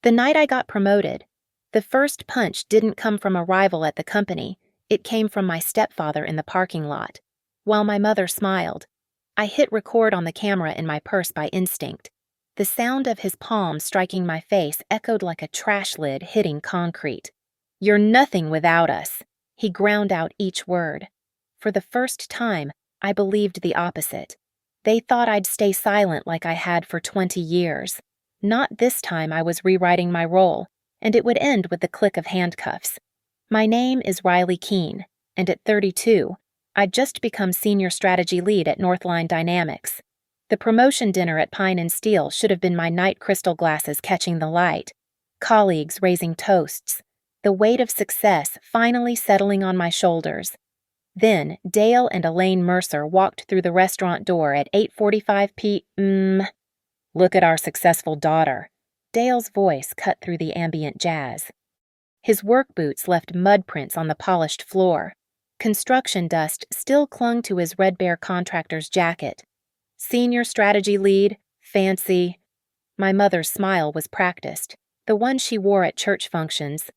The night I got promoted, the first punch didn't come from a rival at the company, it came from my stepfather in the parking lot. While my mother smiled, I hit record on the camera in my purse by instinct. The sound of his palm striking my face echoed like a trash lid hitting concrete. "You're nothing without us," he ground out each word. For the first time, I believed the opposite. They thought I'd stay silent like I had for 20 years. Not this time. I was rewriting my role, and it would end with the click of handcuffs. My name is Riley Keene, and at 32, I'd just become senior strategy lead at Northline Dynamics. The promotion dinner at Pine and Steel should have been my night crystal glasses catching the light, colleagues raising toasts, the weight of success finally settling on my shoulders. Then Dale and Elaine Mercer walked through the restaurant door at 8:45 p.m. "Look at our successful daughter." Dale's voice cut through the ambient jazz. His work boots left mud prints on the polished floor. Construction dust still clung to his Red Bear contractor's jacket. "Senior strategy lead, fancy." My mother's smile was practiced, the one she wore at church functions.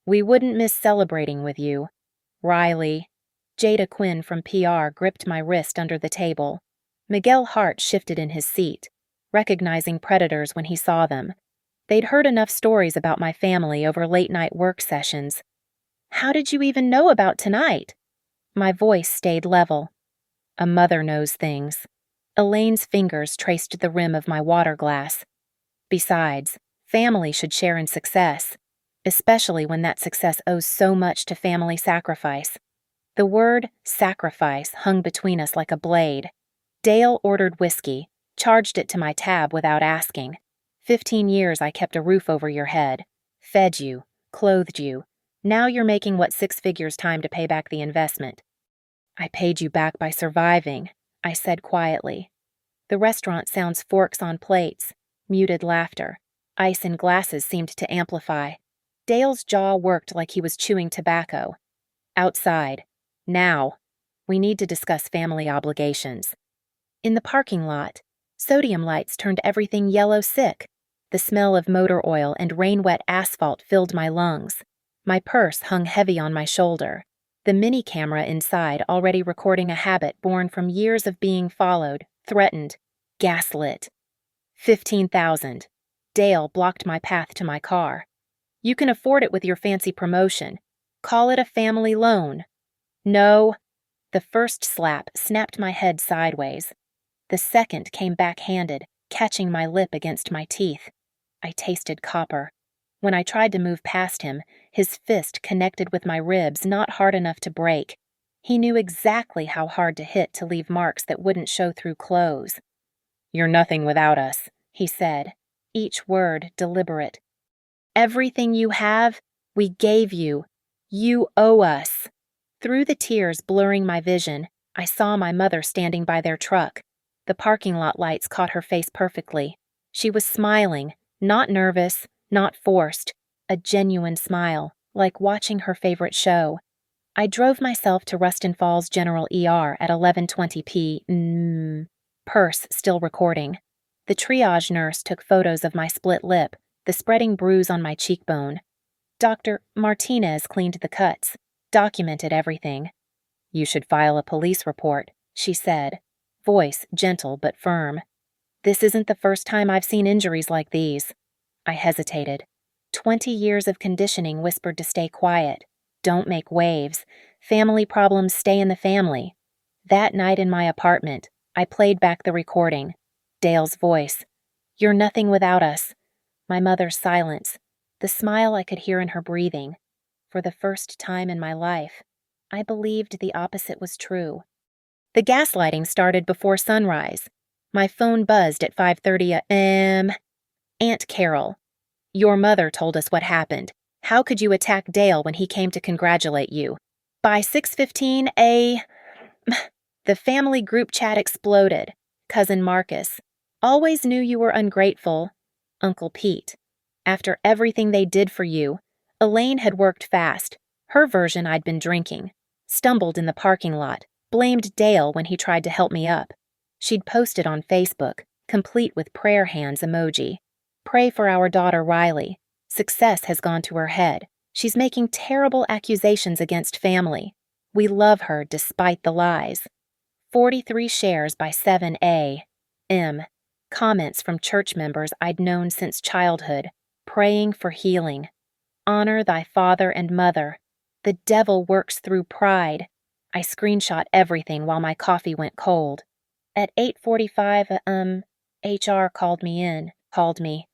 "We wouldn't miss celebrating with you, Riley." Jada Quinn from PR gripped my wrist under the table. Miguel Hart shifted in his seat, recognizing predators when he saw them. They'd heard enough stories about my family over late-night work sessions. "How did you even know about tonight?" My voice stayed level. "A mother knows things." Elaine's fingers traced the rim of my water glass. "Besides, family should share in success, especially when that success owes so much to family sacrifice." The word sacrifice hung between us like a blade. Dale ordered whiskey, charged it to my tab without asking. 15 years I kept a roof over your head, fed you, clothed you. Now you're making what 6 figures time to pay back the investment. "I paid you back by surviving," I said quietly. The restaurant sounds forks on plates, muted laughter. Ice in glasses seemed to amplify. Dale's jaw worked like he was chewing tobacco. "Outside. Now. We need to discuss family obligations." In the parking lot, sodium lights turned everything yellow sick. The smell of motor oil and rain-wet asphalt filled my lungs. My purse hung heavy on my shoulder, the mini camera inside already recording a habit born from years of being followed, threatened, gaslit. 15,000. Dale blocked my path to my car. "You can afford it with your fancy promotion. Call it a family loan." "No." The first slap snapped my head sideways. The second came backhanded, catching my lip against my teeth. I tasted copper. When I tried to move past him, his fist connected with my ribs, not hard enough to break. He knew exactly how hard to hit to leave marks that wouldn't show through clothes. "You're nothing without us," he said, each word deliberate. "Everything you have, we gave you. You owe us." Through the tears blurring my vision, I saw my mother standing by their truck. The parking lot lights caught her face perfectly. She was smiling, not nervous, not forced, a genuine smile, like watching her favorite show. I drove myself to Ruston Falls General ER at 11:20 p.m. Purse still recording. The triage nurse took photos of my split lip, the spreading bruise on my cheekbone. Dr. Martinez cleaned the cuts, documented everything. "You should file a police report," she said, voice gentle but firm. "This isn't the first time I've seen injuries like these." I hesitated. 20 years of conditioning whispered to stay quiet. Don't make waves. Family problems stay in the family. That night in my apartment, I played back the recording. Dale's voice. "You're nothing without us." My mother's silence. The smile I could hear in her breathing. For the first time in my life, I believed the opposite was true. The gaslighting started before sunrise. My phone buzzed at 5:30 a.m. "Aunt Carol, your mother told us what happened. How could you attack Dale when he came to congratulate you? By 6:15 a.m. The family group chat exploded. Cousin Marcus. Always knew you were ungrateful. Uncle Pete. After everything they did for you, Elaine had worked fast. Her version I'd been drinking. Stumbled in the parking lot. Blamed Dale when he tried to help me up. She'd posted on Facebook, complete with prayer hands emoji. "Pray for our daughter Riley. Success has gone to her head. She's making terrible accusations against family. We love her despite the lies. 43 shares by 7A.M. Comments from church members I'd known since childhood, praying for healing. Honor thy father and mother. The devil works through pride. I screenshot everything while my coffee went cold. At 8:45, HR called me.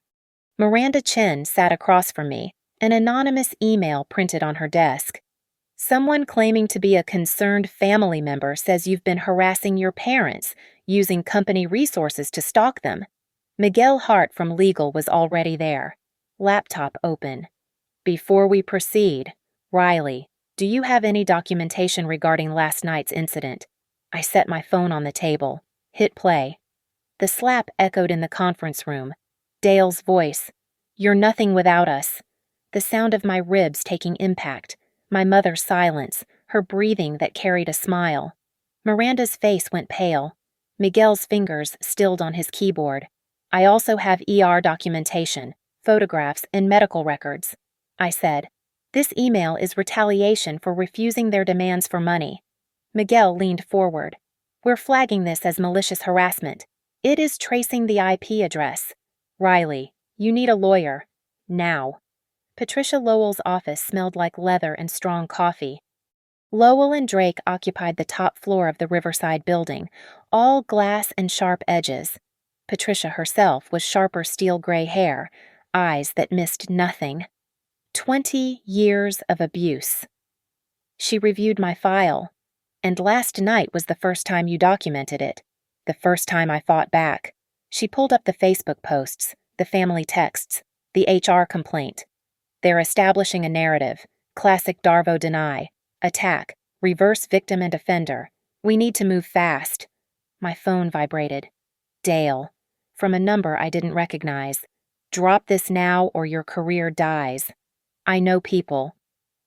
Miranda Chen sat across from me, an anonymous email printed on her desk. Someone claiming to be a concerned family member says you've been harassing your parents, using company resources to stalk them. Miguel Hart from legal was already there. Laptop open. Before we proceed, Riley, do you have any documentation regarding last night's incident? I set my phone on the table. Hit play. The slap echoed in the conference room. Dale's voice. You're nothing without us. The sound of my ribs taking impact. My mother's silence, her breathing that carried a smile. Miranda's face went pale. Miguel's fingers stilled on his keyboard. I also have ER documentation, photographs, and medical records. I said, this email is retaliation for refusing their demands for money. Miguel leaned forward. We're flagging this as malicious harassment. It is tracing the IP address. Riley, you need a lawyer. Now. Patricia Lowell's office smelled like leather and strong coffee. Lowell and Drake occupied the top floor of the Riverside building, all glass and sharp edges. Patricia herself was sharper steel gray hair, eyes that missed nothing. 20 years of abuse. She reviewed my file. And last night was the first time you documented it. The first time I fought back. She pulled up the Facebook posts, the family texts, the HR complaint. They're establishing a narrative. Classic Darvo deny. Attack. Reverse victim and offender. We need to move fast. My phone vibrated. Dale. From a number I didn't recognize. Drop this now or your career dies. I know people.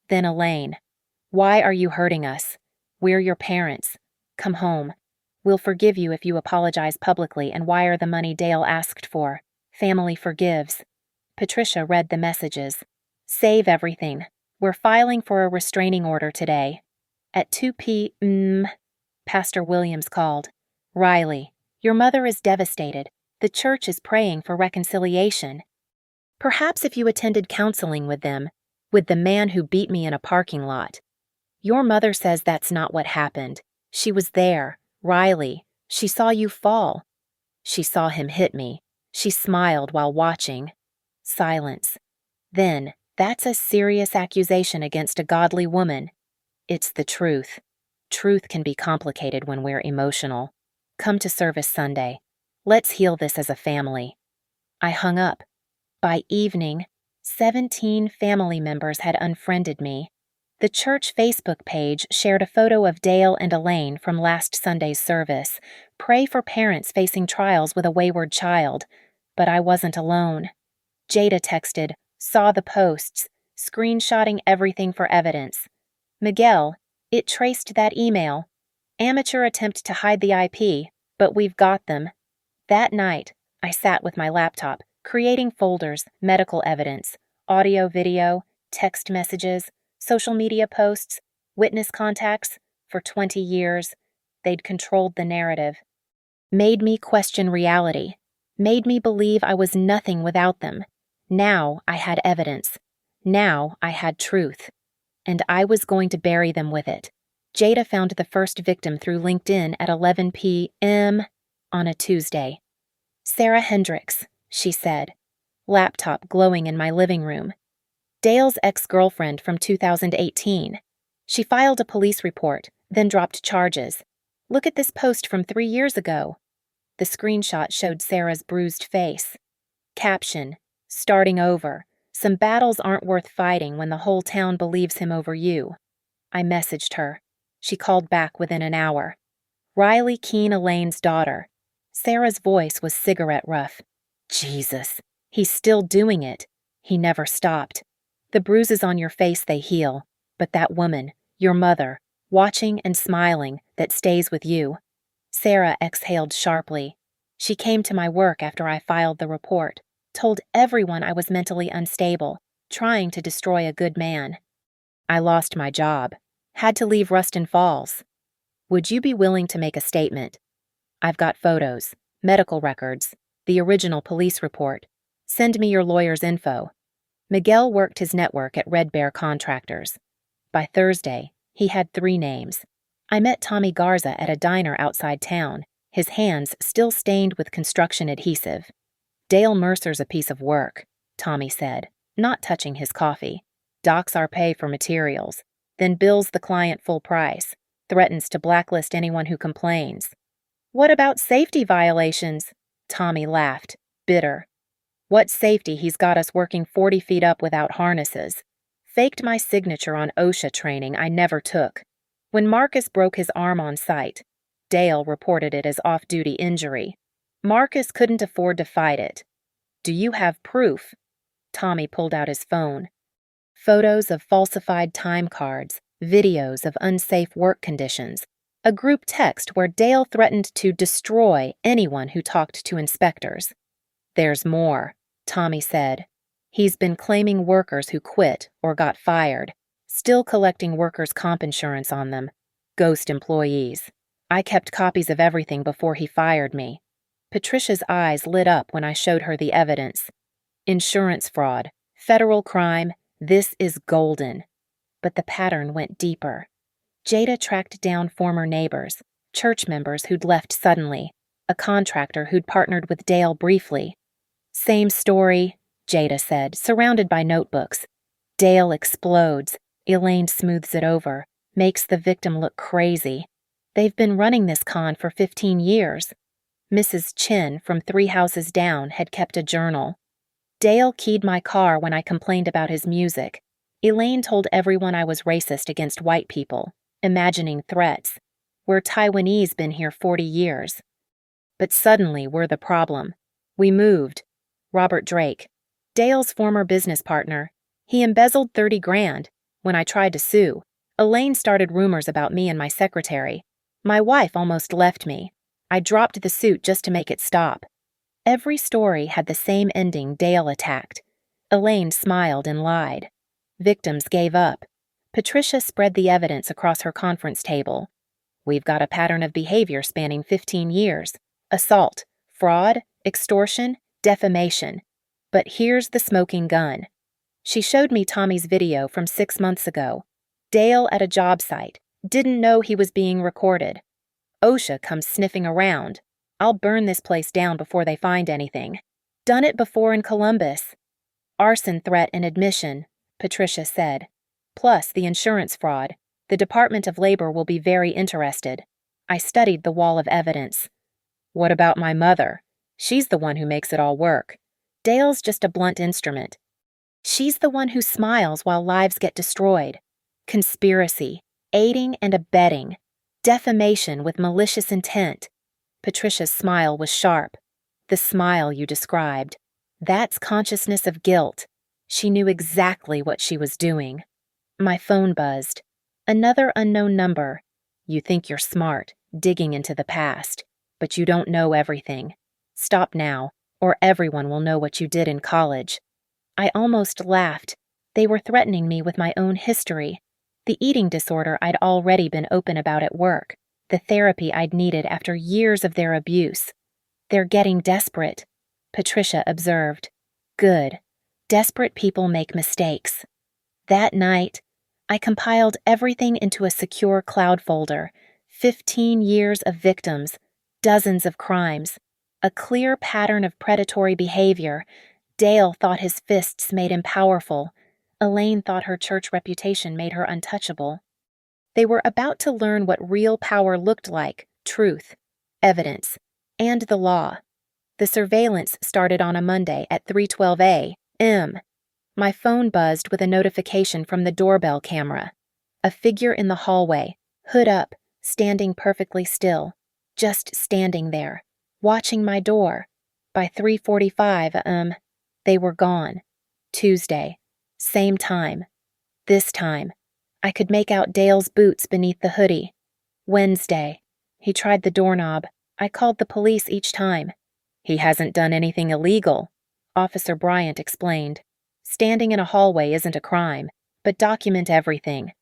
Then Elaine. Why are you hurting us? We're your parents. Come home. We'll forgive you if you apologize publicly and wire the money Dale asked for. Family forgives. Patricia read the messages. Save everything. We're filing for a restraining order today. At 2 p.m., Pastor Williams called. Riley, your mother is devastated. The church is praying for reconciliation. Perhaps if you attended counseling with them, with the man who beat me in a parking lot. Your mother says that's not what happened. She was there. Riley, she saw you fall. She saw him hit me. She smiled while watching. Silence. Then, that's a serious accusation against a godly woman. It's the truth. Truth can be complicated when we're emotional. Come to service Sunday. Let's heal this as a family. I hung up. By evening, 17 family members had unfriended me. The church Facebook page shared a photo of Dale and Elaine from last Sunday's service. Pray for parents facing trials with a wayward child. But I wasn't alone. Jada texted, saw the posts, screenshotting everything for evidence. Miguel, it traced that email. Amateur attempt to hide the IP, but we've got them. That night, I sat with my laptop, creating folders, medical evidence, audio, video, text messages, social media posts, witness contacts. For 20 years, they'd controlled the narrative. Made me question reality. Made me believe I was nothing without them. Now I had evidence. Now I had truth. And I was going to bury them with it. Jada found the first victim through LinkedIn at 11 p.m. on a Tuesday. Sarah Hendricks, she said. Laptop glowing in my living room. Dale's ex-girlfriend from 2018. She filed a police report, then dropped charges. Look at this post from 3 years ago. The screenshot showed Sarah's bruised face. Caption, starting over. Some battles aren't worth fighting when the whole town believes him over you. I messaged her. She called back within an hour. Riley Keene Elaine's daughter. Sarah's voice was cigarette rough. Jesus, he's still doing it. He never stopped. The bruises on your face, they heal. But that woman, your mother, watching and smiling, that stays with you. Sarah exhaled sharply. She came to my work after I filed the report. Told everyone I was mentally unstable, trying to destroy a good man. I lost my job. Had to leave Ruston Falls. Would you be willing to make a statement? I've got photos, medical records, the original police report. Send me your lawyer's info. Miguel worked his network at Red Bear Contractors. By Thursday, he had 3 names. I met Tommy Garza at a diner outside town, his hands still stained with construction adhesive. Dale Mercer's a piece of work, Tommy said, not touching his coffee. Docks our pay for materials, then bills the client full price, threatens to blacklist anyone who complains. What about safety violations? Tommy laughed, bitter. What safety? He's got us working 40 feet up without harnesses. Faked my signature on OSHA training I never took. When Marcus broke his arm on site, Dale reported it as off-duty injury. Marcus couldn't afford to fight it. Do you have proof? Tommy pulled out his phone. Photos of falsified time cards, videos of unsafe work conditions, a group text where Dale threatened to destroy anyone who talked to inspectors. There's more, Tommy said. He's been claiming workers who quit or got fired, still collecting workers' comp insurance on them. Ghost employees. I kept copies of everything before he fired me. Patricia's eyes lit up when I showed her the evidence. Insurance fraud, federal crime, this is golden. But the pattern went deeper. Jada tracked down former neighbors, church members who'd left suddenly, a contractor who'd partnered with Dale briefly. Same story, Jada said, surrounded by notebooks. Dale explodes. Elaine smooths it over, makes the victim look crazy. They've been running this con for 15 years. Mrs. Chin, from 3 houses down, had kept a journal. Dale keyed my car when I complained about his music. Elaine told everyone I was racist against white people, imagining threats. We're Taiwanese, been here 40 years. But suddenly we're the problem. We moved. Robert Drake, Dale's former business partner, he embezzled 30 grand. When I tried to sue, Elaine started rumors about me and my secretary. My wife almost left me. I dropped the suit just to make it stop. Every story had the same ending. Dale attacked. Elaine smiled and lied. Victims gave up. Patricia spread the evidence across her conference table. We've got a pattern of behavior spanning 15 years. Assault, fraud, extortion, defamation. But here's the smoking gun. She showed me Tommy's video from 6 months ago. Dale at a job site. Didn't know he was being recorded. OSHA comes sniffing around. I'll burn this place down before they find anything. Done it before in Columbus. Arson threat and admission, Patricia said. Plus the insurance fraud. The Department of Labor will be very interested. I studied the wall of evidence. What about my mother? She's the one who makes it all work. Dale's just a blunt instrument. She's the one who smiles while lives get destroyed. Conspiracy, aiding and abetting, defamation with malicious intent. Patricia's smile was sharp. The smile you described. That's consciousness of guilt. She knew exactly what she was doing. My phone buzzed. Another unknown number. You think you're smart, digging into the past, but you don't know everything. Stop now, or everyone will know what you did in college. I almost laughed. They were threatening me with my own history. The eating disorder I'd already been open about at work. The therapy I'd needed after years of their abuse. They're getting desperate, Patricia observed. Good. Desperate people make mistakes. That night, I compiled everything into a secure cloud folder. 15 years of victims, dozens of crimes, a clear pattern of predatory behavior. Dale thought his fists made him powerful. Elaine thought her church reputation made her untouchable. They were about to learn what real power looked like, truth, evidence, and the law. The surveillance started on a Monday at 3:12 a.m. My phone buzzed with a notification from the doorbell camera. A figure in the hallway, hood up, standing perfectly still, just standing there, watching my door. By 3:45 they were gone. Tuesday, same time. This time, I could make out Dale's boots beneath the hoodie. Wednesday, he tried the doorknob. I called the police each time. He hasn't done anything illegal. Officer Bryant explained. Standing in a hallway isn't a crime, but document everything.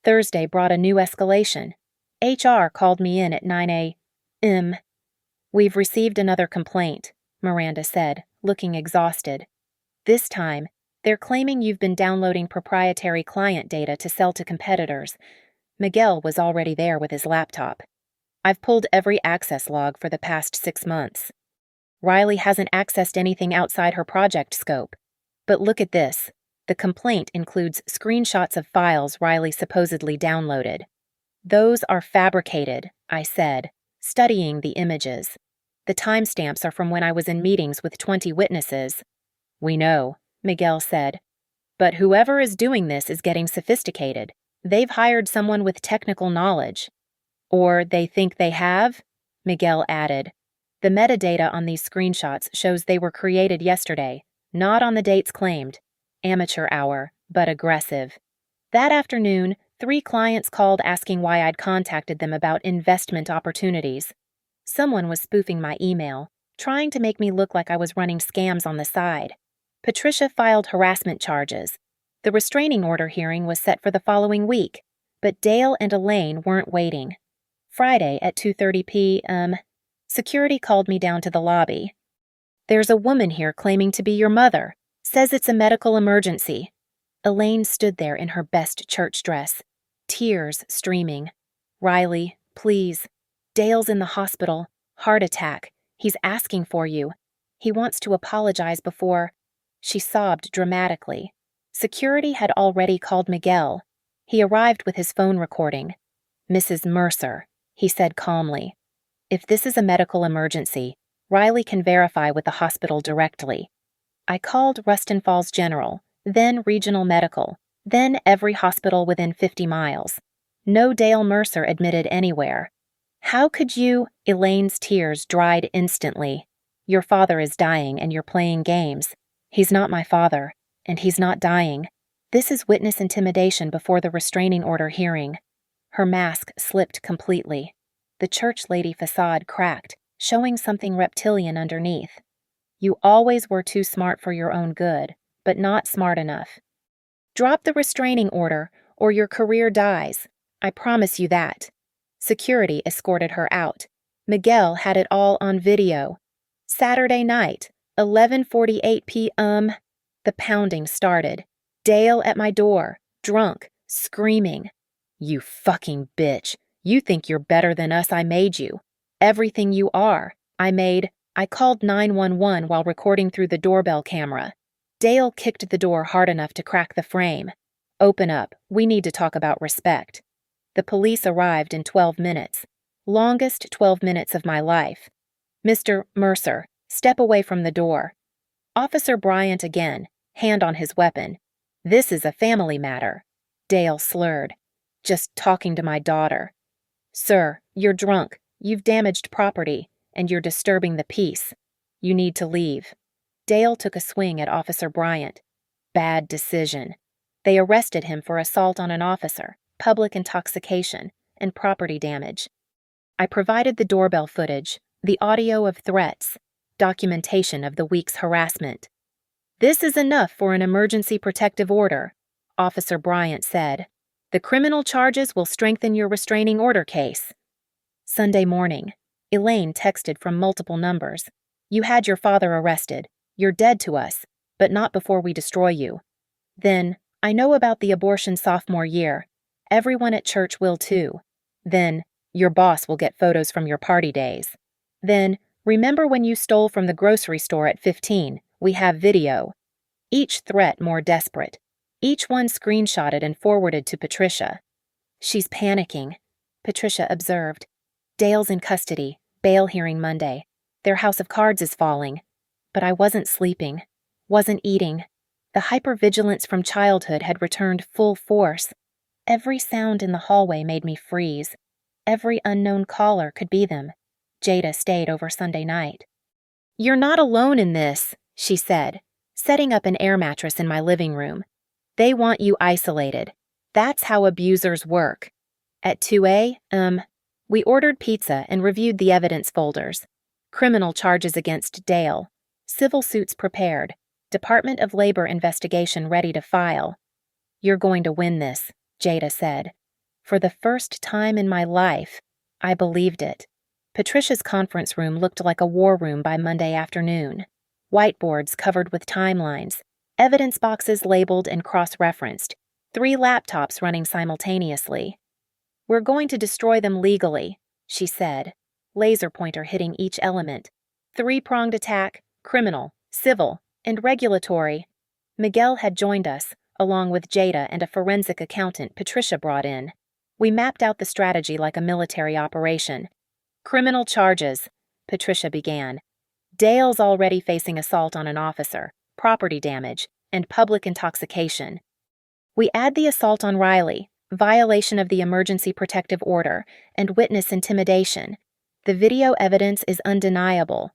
Thursday brought a new escalation. HR called me in at 9 a.m. We've received another complaint, Miranda said, looking exhausted. This time, they're claiming you've been downloading proprietary client data to sell to competitors. Miguel was already there with his laptop. I've pulled every access log for the past 6 months. Riley hasn't accessed anything outside her project scope. But look at this. The complaint includes screenshots of files Riley supposedly downloaded. Those are fabricated, I said, studying the images. The timestamps are from when I was in meetings with 20 witnesses. We know, Miguel said. But whoever is doing this is getting sophisticated. They've hired someone with technical knowledge. Or they think they have? Miguel added. The metadata on these screenshots shows they were created yesterday, not on the dates claimed. Amateur hour, but aggressive. That afternoon, 3 clients called asking why I'd contacted them about investment opportunities. Someone was spoofing my email, trying to make me look like I was running scams on the side. Patricia filed harassment charges. The restraining order hearing was set for the following week, but Dale and Elaine weren't waiting. Friday at 2:30 p.m., security called me down to the lobby. There's a woman here claiming to be your mother. Says it's a medical emergency. Elaine stood there in her best church dress, tears streaming. Riley, please. Dale's in the hospital. Heart attack. He's asking for you. He wants to apologize before. She sobbed dramatically. Security had already called Miguel. He arrived with his phone recording. Mrs. Mercer, he said calmly. If this is a medical emergency, Riley can verify with the hospital directly. I called Ruston Falls General, then Regional Medical, then every hospital within 50 miles. No Dale Mercer admitted anywhere. How could you? Elaine's tears dried instantly. Your father is dying and you're playing games. He's not my father, and he's not dying. This is witness intimidation before the restraining order hearing. Her mask slipped completely. The church lady facade cracked, showing something reptilian underneath. You always were too smart for your own good, but not smart enough. Drop the restraining order, or your career dies. I promise you that. Security escorted her out. Miguel had it all on video. Saturday night, 11:48 p.m. The pounding started. Dale at my door, drunk, screaming. You fucking bitch. You think you're better than us. I made you. Everything you are. I called 911 while recording through the doorbell camera. Dale kicked the door hard enough to crack the frame. Open up. We need to talk about respect. The police arrived in 12 minutes. Longest 12 minutes of my life. Mr. Mercer, step away from the door. Officer Bryant again, hand on his weapon. This is a family matter. Dale slurred. Just talking to my daughter. Sir, you're drunk. You've damaged property, and you're disturbing the peace. You need to leave. Dale took a swing at Officer Bryant. Bad decision. They arrested him for assault on an officer, public intoxication, and property damage. I provided the doorbell footage, the audio of threats, documentation of the week's harassment. This is enough for an emergency protective order, Officer Bryant said. The criminal charges will strengthen your restraining order case. Sunday morning, Elaine texted from multiple numbers. You had your father arrested. You're dead to us, but not before we destroy you. Then, I know about the abortion sophomore year. Everyone at church will too. Then, your boss will get photos from your party days. Then, remember when you stole from the grocery store at 15? We have video. Each threat more desperate. Each one screenshotted and forwarded to Patricia. She's panicking, Patricia observed. Dale's in custody, bail hearing Monday. Their house of cards is falling. But I wasn't sleeping, wasn't eating. The hypervigilance from childhood had returned full force. Every sound in the hallway made me freeze. Every unknown caller could be them. Jada stayed over Sunday night. You're not alone in this, she said, setting up an air mattress in my living room. They want you isolated. That's how abusers work. At 2 a.m., we ordered pizza and reviewed the evidence folders. Criminal charges against Dale. Civil suits prepared. Department of Labor investigation ready to file. You're going to win this, Jada said. For the first time in my life, I believed it. Patricia's conference room looked like a war room by Monday afternoon. Whiteboards covered with timelines, evidence boxes labeled and cross-referenced, 3 laptops running simultaneously. We're going to destroy them legally, she said, laser pointer hitting each element. 3-pronged attack, criminal, civil, and regulatory. Miguel had joined us, along with Jada and a forensic accountant Patricia brought in. We mapped out the strategy like a military operation. Criminal charges, Patricia began. Dale's already facing assault on an officer, property damage, and public intoxication. We add the assault on Riley, violation of the emergency protective order, and witness intimidation. The video evidence is undeniable.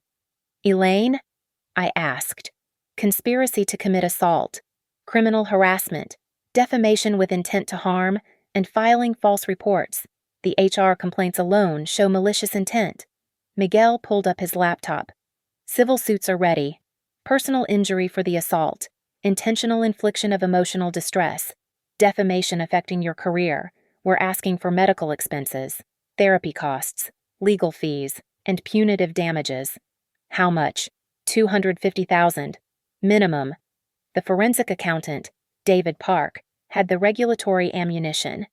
Elaine? I asked. Conspiracy to commit assault, criminal harassment, defamation with intent to harm, and filing false reports. The HR complaints alone show malicious intent. Miguel pulled up his laptop. Civil suits are ready. Personal injury for the assault, intentional infliction of emotional distress, defamation affecting your career. We're asking for medical expenses, therapy costs, legal fees, and punitive damages. How much? $250,000. Minimum. The forensic accountant, David Park, had the regulatory ammunition.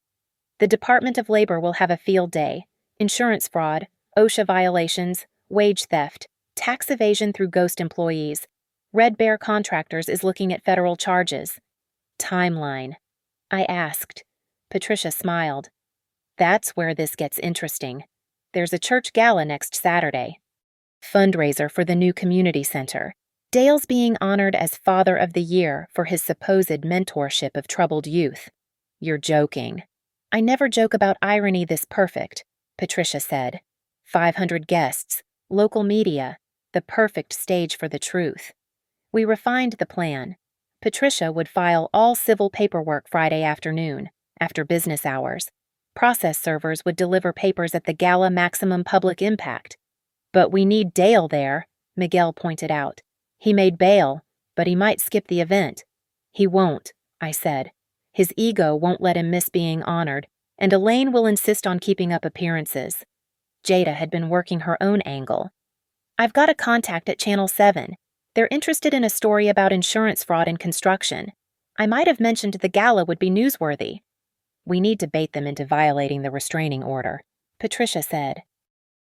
The Department of Labor will have a field day. Insurance fraud, OSHA violations, wage theft, tax evasion through ghost employees. Red Bear Contractors is looking at federal charges. Timeline. I asked. Patricia smiled. That's where this gets interesting. There's a church gala next Saturday. Fundraiser for the new community center. Dale's being honored as Father of the Year for his supposed mentorship of troubled youth. You're joking. I never joke about irony this perfect, Patricia said. 500 guests, local media, the perfect stage for the truth. We refined the plan. Patricia would file all civil paperwork Friday afternoon, after business hours. Process servers would deliver papers at the gala maximum public impact. But we need Dale there, Miguel pointed out. He made bail, but he might skip the event. He won't, I said. His ego won't let him miss being honored, and Elaine will insist on keeping up appearances. Jada had been working her own angle. I've got a contact at Channel 7. They're interested in a story about insurance fraud in construction. I might have mentioned the gala would be newsworthy. We need to bait them into violating the restraining order, Patricia said.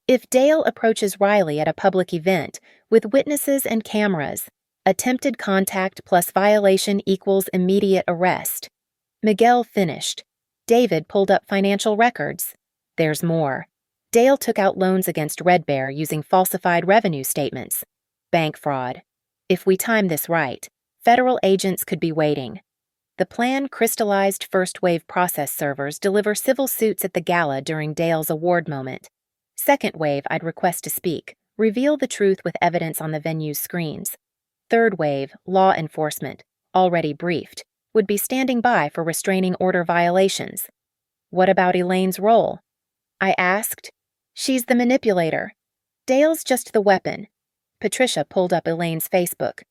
If Dale approaches Riley at a public event with witnesses and cameras, attempted contact plus violation equals immediate arrest. Miguel finished. David pulled up financial records. There's more. Dale took out loans against Red Bear using falsified revenue statements. Bank fraud. If we time this right, federal agents could be waiting. The plan crystallized first-wave process servers deliver civil suits at the gala during Dale's award moment. Second wave, I'd request to speak, reveal the truth with evidence on the venue's screens. Third wave, law enforcement, already briefed, would be standing by for restraining order violations. What about Elaine's role? I asked. She's the manipulator. Dale's just the weapon. Patricia pulled up Elaine's Facebook.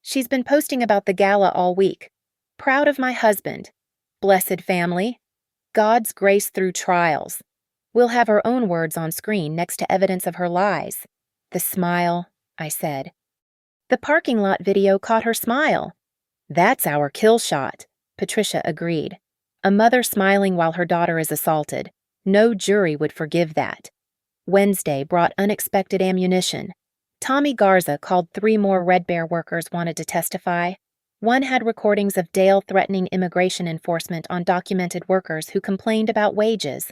She's been posting about the gala all week. Proud of my husband. Blessed family. God's grace through trials. We'll have her own words on screen next to evidence of her lies. The smile, I said. The parking lot video caught her smile. That's our kill shot, Patricia agreed. A mother smiling while her daughter is assaulted. No jury would forgive that. Wednesday brought unexpected ammunition. Tommy Garza called 3 more Red Bear workers wanted to testify. One had recordings of Dale threatening immigration enforcement on documented workers who complained about wages.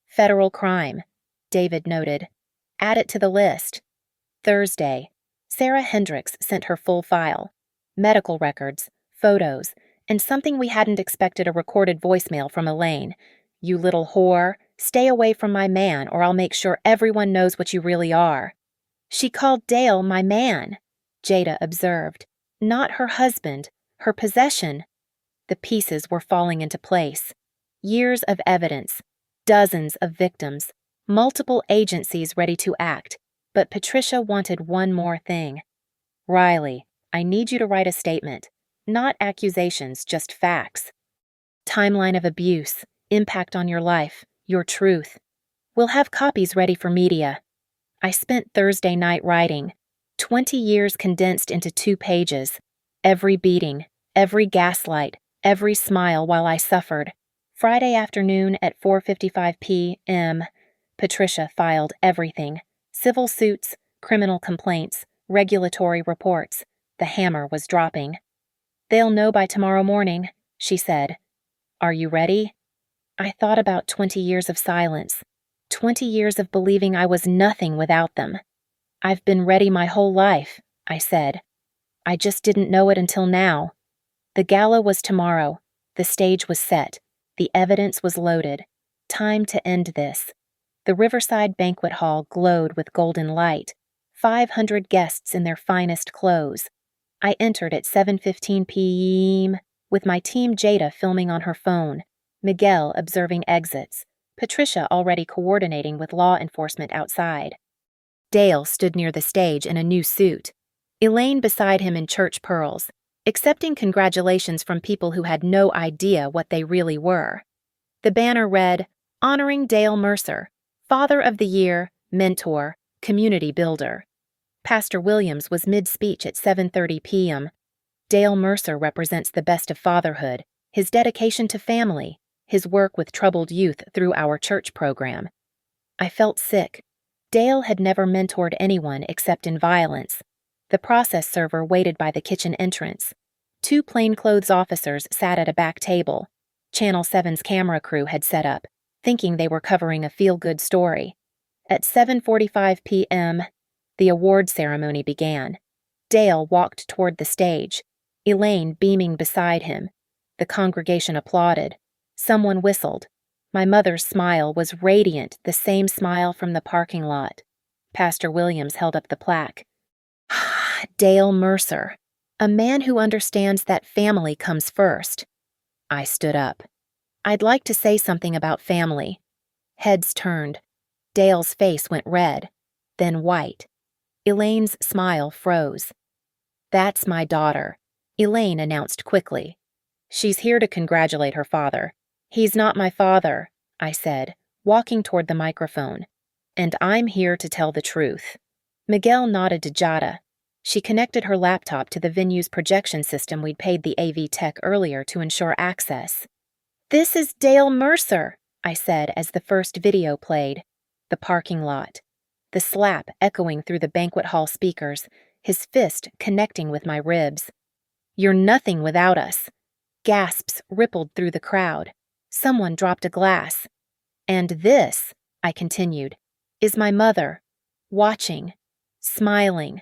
Federal crime, David noted. Add it to the list. Thursday, Sarah Hendricks sent her full file. Medical records, photos, and something we hadn't expected, a recorded voicemail from Elaine. You little whore, stay away from my man or I'll make sure everyone knows what you really are. She called Dale my man, Jada observed. Not her husband, her possession. The pieces were falling into place. Years of evidence. Dozens of victims, multiple agencies ready to act, but Patricia wanted one more thing. Riley, I need you to write a statement. Not accusations, just facts. Timeline of abuse, impact on your life, your truth. We'll have copies ready for media. I spent Thursday night writing. 20 years condensed into 2 pages. Every beating, every gaslight, every smile while I suffered. Friday afternoon at 4:55 p.m., Patricia filed everything. Civil suits, criminal complaints, regulatory reports. The hammer was dropping. They'll know by tomorrow morning, she said. Are you ready? I thought about 20 years of silence. 20 years of believing I was nothing without them. I've been ready my whole life, I said. I just didn't know it until now. The gala was tomorrow. The stage was set. The evidence was loaded. Time to end this. The Riverside Banquet Hall glowed with golden light. 500 guests in their finest clothes. I entered at 7:15 p.m., with my team Jada filming on her phone, Miguel observing exits, Patricia already coordinating with law enforcement outside. Dale stood near the stage in a new suit, Elaine beside him in church pearls, accepting congratulations from people who had no idea what they really were. The banner read, Honoring Dale Mercer, Father of the Year, Mentor, Community Builder. Pastor Williams was mid-speech at 7:30 p.m. Dale Mercer represents the best of fatherhood, his dedication to family, his work with troubled youth through our church program. I felt sick. Dale had never mentored anyone except in violence. The process server waited by the kitchen entrance. 2 plainclothes officers sat at a back table. Channel 7's camera crew had set up, thinking they were covering a feel-good story. At 7:45 p.m., the award ceremony began. Dale walked toward the stage, Elaine beaming beside him. The congregation applauded. Someone whistled. My mother's smile was radiant, the same smile from the parking lot. Pastor Williams held up the plaque. Dale Mercer, a man who understands that family comes first. I stood up. I'd like to say something about family. Heads turned. Dale's face went red, then white. Elaine's smile froze. That's my daughter, Elaine announced quickly. She's here to congratulate her father. He's not my father, I said, walking toward the microphone. And I'm here to tell the truth. Miguel nodded to Jada. She connected her laptop to the venue's projection system we'd paid the AV tech earlier to ensure access. This is Dale Mercer, I said as the first video played. The parking lot. The slap echoing through the banquet hall speakers, his fist connecting with my ribs. You're nothing without us. Gasps rippled through the crowd. Someone dropped a glass. And this, I continued, is my mother, watching, smiling.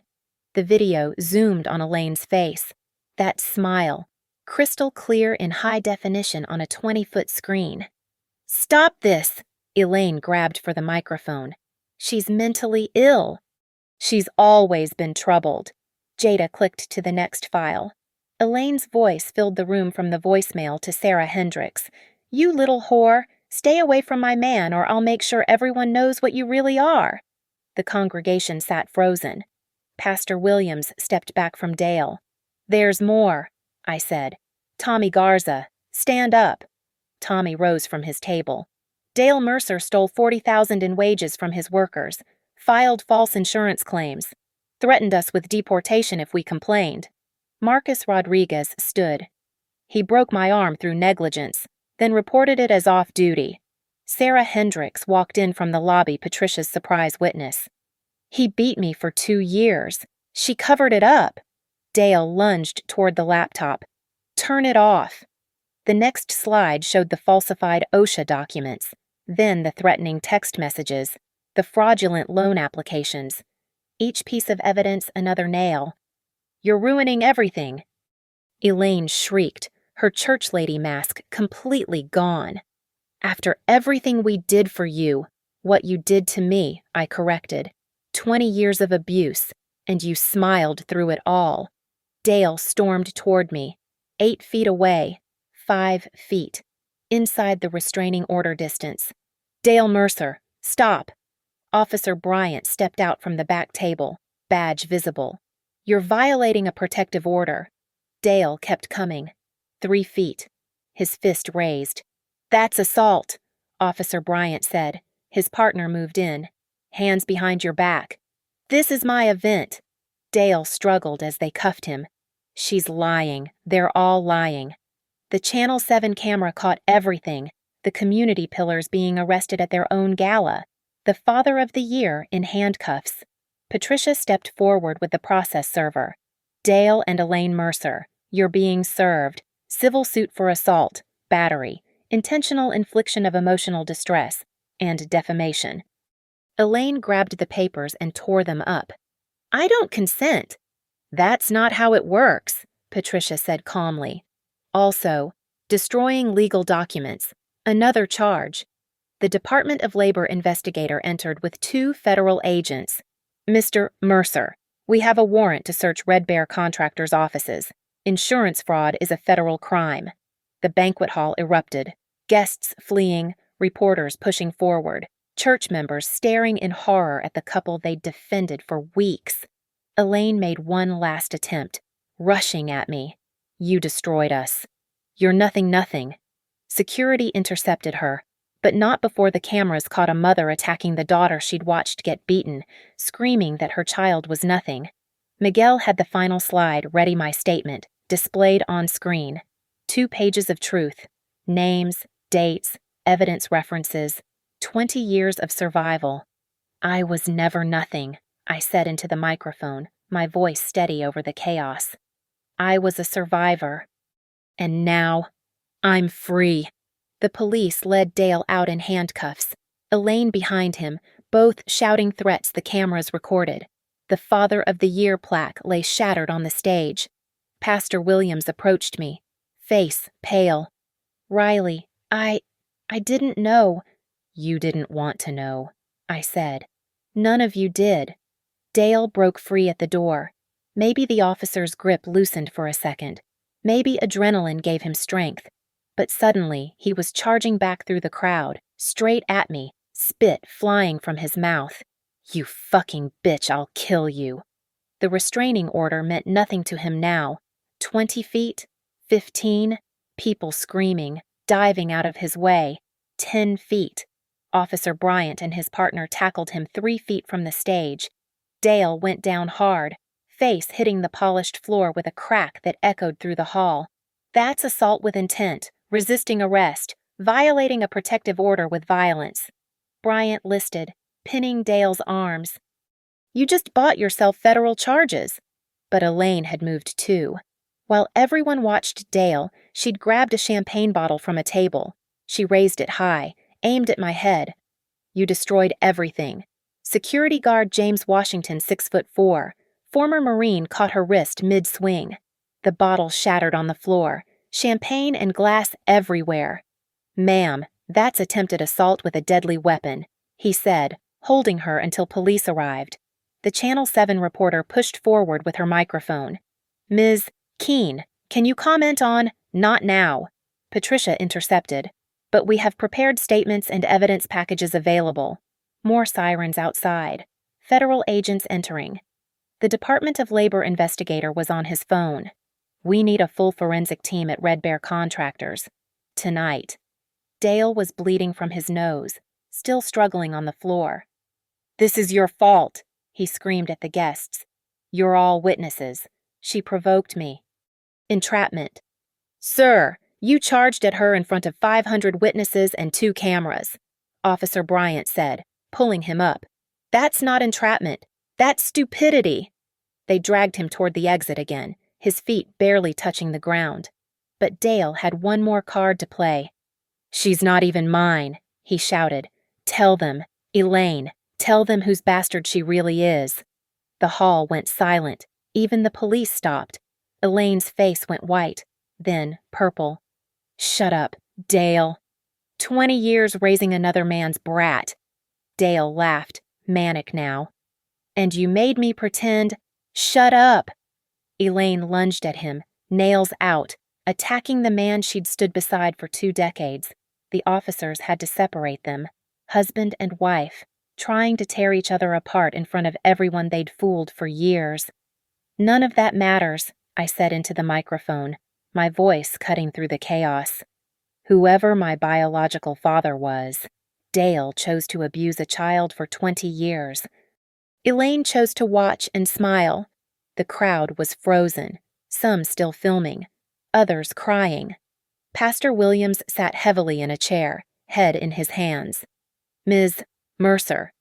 The video zoomed on Elaine's face. That smile, crystal clear in high definition on a 20-foot screen. Stop this! Elaine grabbed for the microphone. She's mentally ill. She's always been troubled. Jada clicked to the next file. Elaine's voice filled the room from the voicemail to Sarah Hendricks. You little whore, stay away from my man or I'll make sure everyone knows what you really are. The congregation sat frozen. Pastor Williams stepped back from Dale. There's more, I said. Tommy Garza, stand up. Tommy rose from his table. Dale Mercer stole $40,000 in wages from his workers, filed false insurance claims, threatened us with deportation if we complained. Marcus Rodriguez stood. He broke my arm through negligence, then reported it as off-duty. Sarah Hendricks walked in from the lobby, Patricia's surprise witness. He beat me for 2 years. She covered it up. Dale lunged toward the laptop. Turn it off. The next slide showed the falsified OSHA documents, then the threatening text messages, the fraudulent loan applications. Each piece of evidence another nail. You're ruining everything. Elaine shrieked, her church lady mask completely gone. After everything we did for you, what you did to me, I corrected. 20 years of abuse, and you smiled through it all. Dale stormed toward me, 8 feet away, 5 feet, inside the restraining order distance. Dale Mercer, stop. Officer Bryant stepped out from the back table, badge visible. "You're violating a protective order." Dale kept coming. 3 feet. His fist raised. "That's assault," Officer Bryant said. His partner moved in. "Hands behind your back." "This is my event." Dale struggled as they cuffed him. "She's lying. They're all lying." The Channel 7 camera caught everything, the community pillars being arrested at their own gala, the Father of the Year in handcuffs. Patricia stepped forward with the process server. "Dale and Elaine Mercer, you're being served. Civil suit for assault, battery, intentional infliction of emotional distress, and defamation." Elaine grabbed the papers and tore them up. "I don't consent." "That's not how it works," Patricia said calmly. "Also, destroying legal documents, another charge." The Department of Labor investigator entered with 2 federal agents. "Mr. Mercer, we have a warrant to search Red Bear contractors' offices. Insurance fraud is a federal crime." The banquet hall erupted. Guests fleeing, reporters pushing forward, church members staring in horror at the couple they'd defended for weeks. Elaine made one last attempt, rushing at me. "You destroyed us. You're nothing." Security intercepted her, but not before the cameras caught a mother attacking the daughter she'd watched get beaten, screaming that her child was nothing. Miguel had the final slide, "Ready my statement," displayed on screen. 2 pages of truth. Names, dates, evidence references. 20 years of survival. "I was never nothing," I said into the microphone, my voice steady over the chaos. "I was a survivor. And now, I'm free." The police led Dale out in handcuffs, Elaine behind him, both shouting threats the cameras recorded. The Father of the Year plaque lay shattered on the stage. Pastor Williams approached me, face pale. "Riley, I didn't know." "You didn't want to know," I said. "None of you did." Dale broke free at the door. Maybe the officer's grip loosened for a second. Maybe adrenaline gave him strength. But suddenly, he was charging back through the crowd, straight at me, spit flying from his mouth. "You fucking bitch, I'll kill you." The restraining order meant nothing to him now. 20 feet, 15, people screaming, diving out of his way. 10 feet. Officer Bryant and his partner tackled him 3 feet from the stage. Dale went down hard, face hitting the polished floor with a crack that echoed through the hall. "That's assault with intent, resisting arrest, violating a protective order with violence." Bryant listed, pinning Dale's arms. "You just bought yourself federal charges." But Elaine had moved too. While everyone watched Dale, she'd grabbed a champagne bottle from a table. She raised it high, aimed at my head. "You destroyed everything." Security guard James Washington, 6'4", former Marine, caught her wrist mid-swing. The bottle shattered on the floor, champagne and glass everywhere. "Ma'am, that's attempted assault with a deadly weapon," he said, holding her until police arrived. The Channel 7 reporter pushed forward with her microphone. "Ms. Keene, can you comment on—" "Not now," Patricia intercepted. "But we have prepared statements and evidence packages available." More sirens outside. Federal agents entering. The Department of Labor investigator was on his phone. "We need a full forensic team at Red Bear Contractors. Tonight." Dale was bleeding from his nose, still struggling on the floor. "This is your fault," he screamed at the guests. "You're all witnesses. She provoked me." Entrapment. "Sir, you charged at her in front of 500 witnesses and 2 cameras," Officer Bryant said, pulling him up. "That's not entrapment. That's stupidity." They dragged him toward the exit again, his feet barely touching the ground. But Dale had one more card to play. "She's not even mine," he shouted. "Tell them, Elaine, tell them whose bastard she really is." The hall went silent. Even the police stopped. Elaine's face went white, then purple. "Shut up, Dale." 20 years raising another man's brat. Dale laughed, manic now. "And you made me pretend—" "Shut up!" Elaine lunged at him, nails out, attacking the man she'd stood beside for 2 decades. The officers had to separate them, husband and wife, trying to tear each other apart in front of everyone they'd fooled for years. None of that matters, I said into the microphone, my voice cutting through the chaos. Whoever my biological father was, Dale chose to abuse a child for 20 years. Elaine chose to watch and smile. The crowd was frozen, some still filming, others crying. Pastor Williams sat heavily in a chair, head in his hands. Ms. Mercer,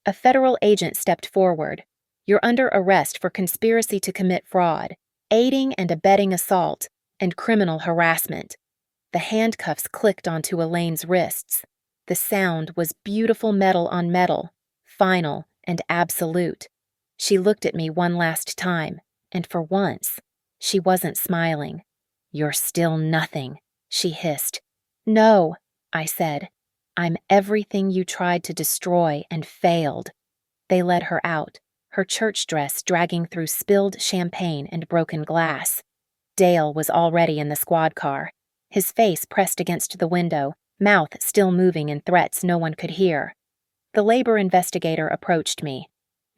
a federal agent stepped forward. You're under arrest for conspiracy to commit fraud, aiding and abetting assault, and criminal harassment. The handcuffs clicked onto Elaine's wrists. The sound was beautiful metal on metal, final and absolute. She looked at me one last time, and for once, she wasn't smiling. You're still nothing, she hissed. No, I said. I'm everything you tried to destroy and failed. They led her out, her church dress dragging through spilled champagne and broken glass. Dale was already in the squad car, his face pressed against the window, mouth still moving in threats no one could hear. The labor investigator approached me.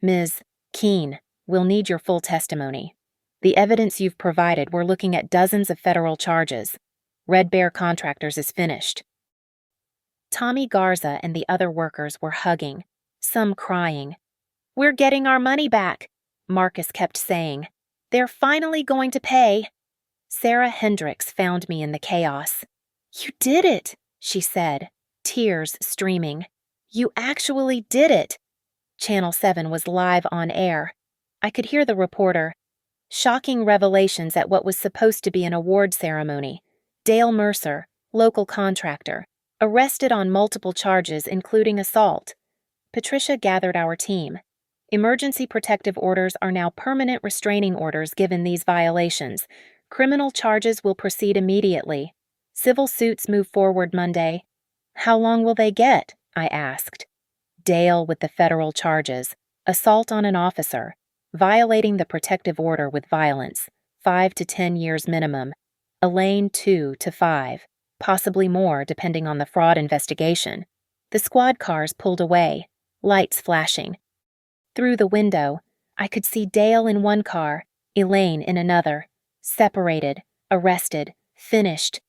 Ms. Keene, we'll need your full testimony. The evidence you've provided, we're looking at dozens of federal charges. Red Bear Contractors is finished. Tommy Garza and the other workers were hugging, some crying. We're getting our money back, Marcus kept saying. They're finally going to pay. Sarah Hendricks found me in the chaos. You did it, she said, tears streaming. You actually did it. Channel 7 was live on air. I could hear the reporter. Shocking revelations at what was supposed to be an award ceremony. Dale Mercer, local contractor, arrested on multiple charges including assault. Patricia gathered our team. Emergency protective orders are now permanent restraining orders given these violations. Criminal charges will proceed immediately. Civil suits move forward Monday. How long will they get? I asked. Dale with the federal charges. Assault on an officer. Violating the protective order with violence. 5 to 10 years minimum. Elaine 2 to 5. Possibly more depending on the fraud investigation. The squad cars pulled away, lights flashing. Through the window, I could see Dale in one car, Elaine in another. Separated, arrested, finished.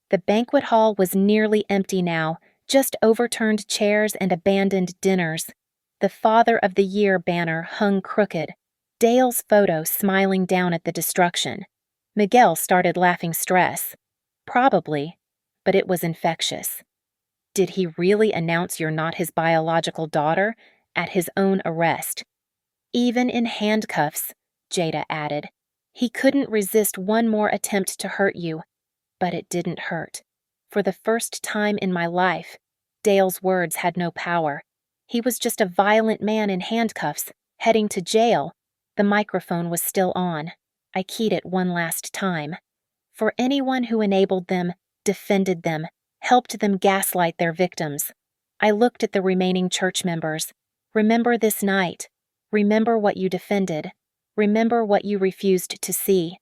The banquet hall was nearly empty now, just overturned chairs and abandoned dinners. The Father of the Year banner hung crooked, Dale's photo smiling down at the destruction. Miguel started laughing stress. Probably, but it was infectious. Did he really announce you're not his biological daughter at his own arrest? Even in handcuffs, Jada added. He couldn't resist one more attempt to hurt you, but it didn't hurt. For the first time in my life, Dale's words had no power. He was just a violent man in handcuffs, heading to jail. The microphone was still on. I keyed it one last time. For anyone who enabled them, defended them, helped them gaslight their victims. I looked at the remaining church members. Remember this night. Remember what you defended. Remember what you refused to see.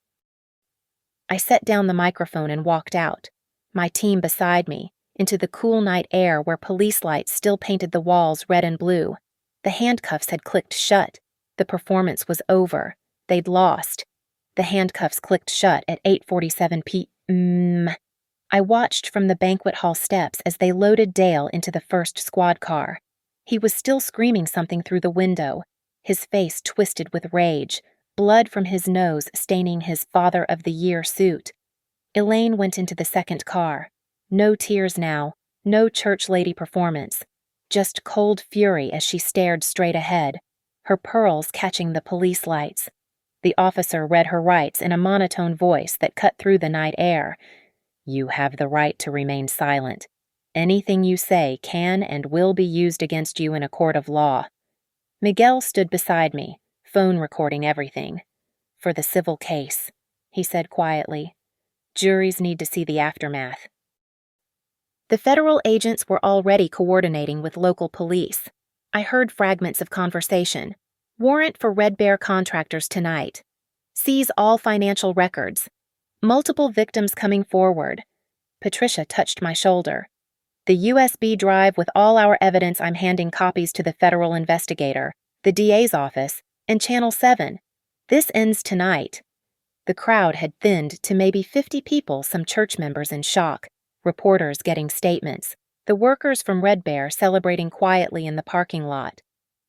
I set down the microphone and walked out, my team beside me, into the cool night air where police lights still painted the walls red and blue. The handcuffs had clicked shut. The performance was over. They'd lost. The handcuffs clicked shut at 8:47 p.m. I watched from the banquet hall steps as they loaded Dale into the first squad car. He was still screaming something through the window, his face twisted with rage, blood from his nose staining his Father of the Year suit. Elaine went into the second car. No tears now, no church lady performance, just cold fury as she stared straight ahead, her pearls catching the police lights. The officer read her rights in a monotone voice that cut through the night air. You have the right to remain silent. Anything you say can and will be used against you in a court of law. Miguel stood beside me, phone recording everything. For the civil case, he said quietly. Juries need to see the aftermath. The federal agents were already coordinating with local police. I heard fragments of conversation. Warrant for Red Bear Contractors tonight. Seize all financial records. Multiple victims coming forward. Patricia touched my shoulder. The USB drive with all our evidence, I'm handing copies to the federal investigator, the DA's office, and Channel 7. This ends tonight." The crowd had thinned to maybe 50 people, some church members in shock, reporters getting statements, the workers from Red Bear celebrating quietly in the parking lot.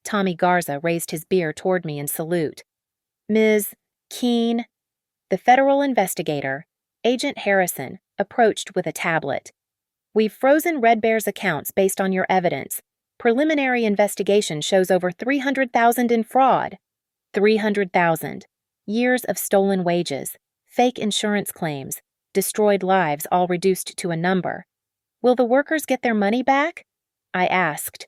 Tommy Garza raised his beer toward me in salute. "Ms. Keene," the federal investigator, Agent Harrison, approached with a tablet. "We've frozen Red Bear's accounts based on your evidence. Preliminary investigation shows over $300,000 in fraud." 300,000. Years of stolen wages, fake insurance claims, destroyed lives, all reduced to a number. "Will the workers get their money back?" I asked.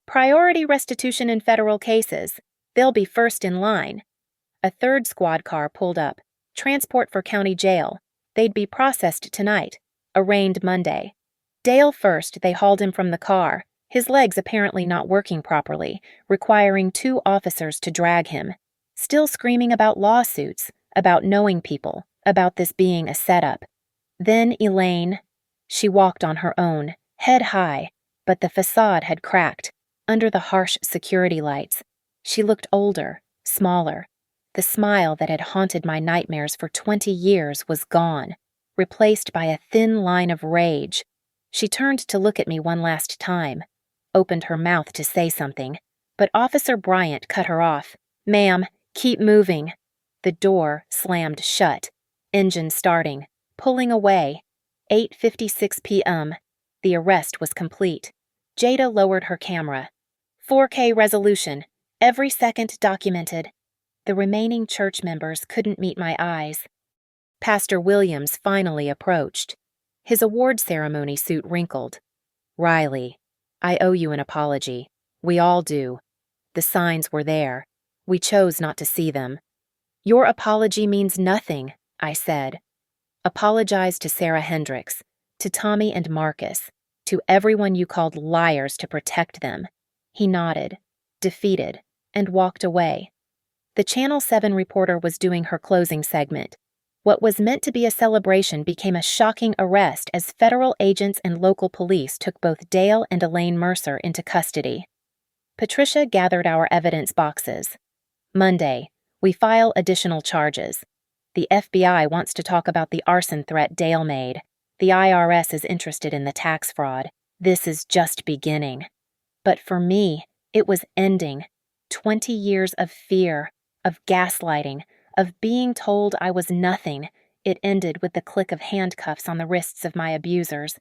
"Priority restitution in federal cases. They'll be first in line." A third squad car pulled up. Transport for county jail. They'd be processed tonight. Arraigned Monday. Dale first, they hauled him from the car, his legs apparently not working properly, requiring 2 officers to drag him. Still screaming about lawsuits, about knowing people, about this being a setup. Then Elaine. She walked on her own, head high, but the facade had cracked, under the harsh security lights. She looked older, smaller. The smile that had haunted my nightmares for 20 years was gone, replaced by a thin line of rage. She turned to look at me one last time, opened her mouth to say something, but Officer Bryant cut her off. "Ma'am, keep moving." The door slammed shut, engine starting, pulling away. 8:56 p.m. The arrest was complete. Jada lowered her camera. 4K resolution, every second documented. The remaining church members couldn't meet my eyes. Pastor Williams finally approached. His award ceremony suit wrinkled. "Riley, I owe you an apology. We all do. The signs were there. We chose not to see them." "Your apology means nothing," I said. "Apologize to Sarah Hendricks, to Tommy and Marcus, to everyone you called liars to protect them." He nodded, defeated, and walked away. The Channel 7 reporter was doing her closing segment. What was meant to be a celebration became a shocking arrest as federal agents and local police took both Dale and Elaine Mercer into custody. Patricia gathered our evidence boxes. "Monday, we file additional charges. The FBI wants to talk about the arson threat Dale made. The IRS is interested in the tax fraud. This is just beginning." But for me, it was ending. 20 years of fear, of gaslighting, of being told I was nothing. It ended with the click of handcuffs on the wrists of my abusers.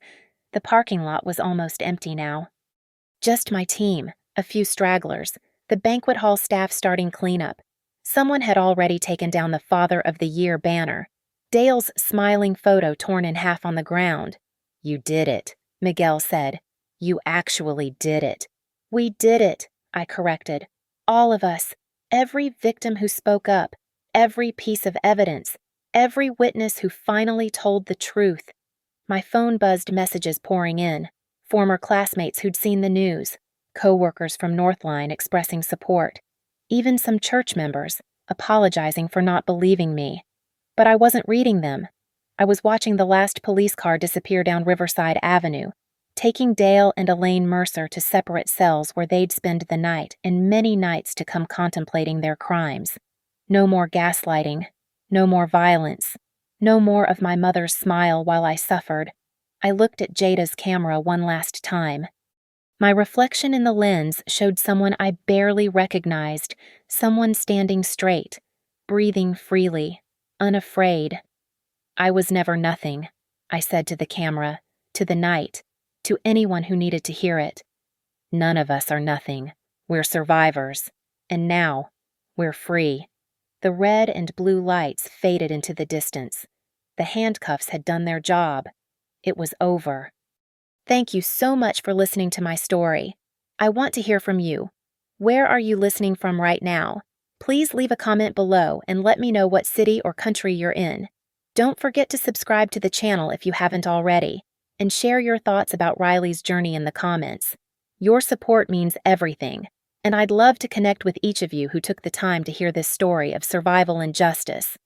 The parking lot was almost empty now. Just my team, a few stragglers, the banquet hall staff starting cleanup. Someone had already taken down the Father of the Year banner. Dale's smiling photo torn in half on the ground. "You did it," Miguel said. "You actually did it." "We did it," I corrected. "All of us. Every victim who spoke up. Every piece of evidence. Every witness who finally told the truth." My phone buzzed, messages pouring in. Former classmates who'd seen the news. Co-workers from Northline expressing support. Even some church members, apologizing for not believing me. But I wasn't reading them. I was watching the last police car disappear down Riverside Avenue, taking Dale and Elaine Mercer to separate cells where they'd spend the night and many nights to come contemplating their crimes. No more gaslighting, no more violence, no more of my mother's smile while I suffered. I looked at Jada's camera one last time. My reflection in the lens showed someone I barely recognized, someone standing straight, breathing freely, unafraid. "I was never nothing," I said to the camera, to the night, to anyone who needed to hear it. "None of us are nothing. We're survivors. And now, we're free." The red and blue lights faded into the distance. The handcuffs had done their job. It was over. Thank you so much for listening to my story. I want to hear from you. Where are you listening from right now? Please leave a comment below and let me know what city or country you're in. Don't forget to subscribe to the channel if you haven't already, and share your thoughts about Riley's journey in the comments. Your support means everything, and I'd love to connect with each of you who took the time to hear this story of survival and justice.